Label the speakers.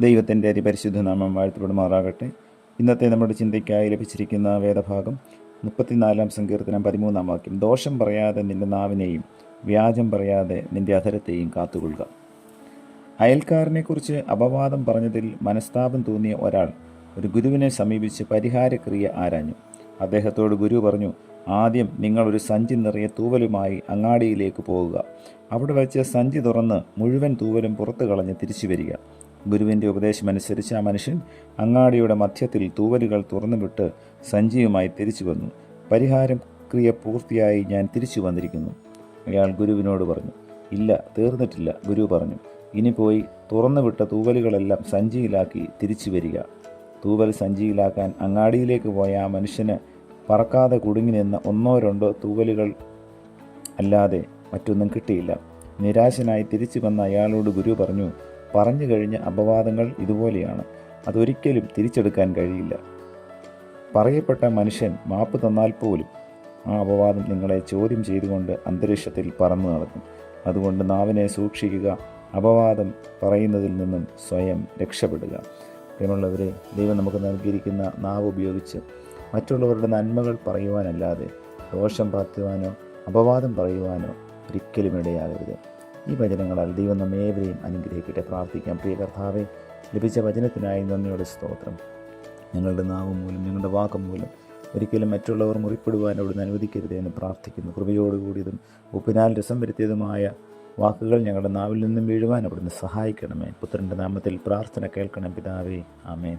Speaker 1: ദൈവത്തിൻ്റെ അതിപരിശുദ്ധ നാമം വാഴ്ത്തപ്പെടുമാറാകട്ടെ. ഇന്നത്തെ നമ്മുടെ ചിന്തയ്ക്കായി ലഭിച്ചിരിക്കുന്ന വേദഭാഗം 34 സങ്കീർത്തനം 13 വാക്യം. ദോഷം പറയാതെ നിന്റെ നാവിനെയും വ്യാജം പറയാതെ നിന്റെ അധരത്തെയും കാത്തുകൊള്ളുക. അയൽക്കാരനെക്കുറിച്ച് അപവാദം പറഞ്ഞതിൽ മനസ്താപം തോന്നിയ ഒരാൾ ഒരു ഗുരുവിനെ സമീപിച്ച് പരിഹാരക്രിയ ആരാഞ്ഞു. അദ്ദേഹത്തോട് ഗുരു പറഞ്ഞു, ആദ്യം നിങ്ങൾ ഒരു സഞ്ചി നിറയെ തൂവലുമായി അങ്ങാടിയിലേക്ക് പോകുക. അവിടെ വെച്ച് സഞ്ചി തുറന്ന് മുഴുവൻ തൂവലും പുറത്തു കളഞ്ഞ് തിരിച്ചു വരിക. ഗുരുവിൻ്റെ ഉപദേശമനുസരിച്ച് ആ മനുഷ്യൻ അങ്ങാടിയുടെ മധ്യത്തിൽ തൂവലുകൾ തുറന്നുവിട്ട് സഞ്ചിയുമായി തിരിച്ചു വന്നു. പരിഹാരം ക്രിയ പൂർത്തിയായി ഞാൻ തിരിച്ചു വന്നിരിക്കുന്നു. അയാൾ ഗുരുവിനോട് പറഞ്ഞു. ഇല്ല, തീർന്നിട്ടില്ല. ഗുരു പറഞ്ഞു, ഇനി പോയി തുറന്നുവിട്ട തൂവലുകളെല്ലാം സഞ്ചിയിലാക്കി തിരിച്ചു വരിക. തൂവൽ സഞ്ചിയിലാക്കാൻ അങ്ങാടിയിലേക്ക് പോയ ആ മനുഷ്യന് പറക്കാതെ കുടുങ്ങി നിന്ന 1-2 തൂവലുകൾ അല്ലാതെ മറ്റൊന്നും കിട്ടിയില്ല. നിരാശനായി തിരിച്ചു വന്ന അയാളോട് ഗുരു പറഞ്ഞു, പറഞ്ഞു കഴിഞ്ഞ അപവാദങ്ങൾ ഇതുപോലെയാണ്. അതൊരിക്കലും തിരിച്ചെടുക്കാൻ കഴിയില്ല. പറയപ്പെട്ട മനുഷ്യൻ മാപ്പ് തന്നാൽ പോലും ആ അപവാദം നിങ്ങളെ ചോദ്യം ചെയ്തുകൊണ്ട് അന്തരീക്ഷത്തിൽ പറന്നു നടക്കും. അതുകൊണ്ട് നാവിനെ സൂക്ഷിക്കുക, അപവാദം പറയുന്നതിൽ നിന്നും സ്വയം രക്ഷപ്പെടുക. പ്രിയമുള്ളവരെ, ദൈവം നമുക്ക് നൽകിയിരിക്കുന്ന നാവ് ഉപയോഗിച്ച് മറ്റുള്ളവരുടെ നന്മകൾ പറയുവാനല്ലാതെ ദോഷം പാറ്റുവാനോ അപവാദം പറയുവാനോ ഒരിക്കലും ഇടയാകരുത്. ഈ വചനങ്ങളാൽ ദൈവം നമ്മേവരെയും അനുഗ്രഹിക്കട്ടെ. പ്രാർത്ഥിക്കാം. പ്രിയ കർത്താവേ, ലഭിച്ച വചനത്തിനായി നന്ദിയോടെ സ്തോത്രം. ഞങ്ങളുടെ നാവ് മൂലം ഞങ്ങളുടെ വാക്ക് മൂലം ഒരിക്കലും മറ്റുള്ളവർ മുറിപ്പെടുവാൻ അവിടുന്ന് അനുവദിക്കരുത് എന്ന് പ്രാർത്ഥിക്കുന്നു. കൃപയോടുകൂടിയതും ഉപ്പിനാൽ രസം വരുത്തിയതുമായ വാക്കുകൾ ഞങ്ങളുടെ നാവിൽ നിന്നും വീഴുവാൻ അവിടുന്ന് സഹായിക്കണമേ. പുത്രൻ്റെ നാമത്തിൽ പ്രാർത്ഥന കേൾക്കണം പിതാവേ. ആമേൻ.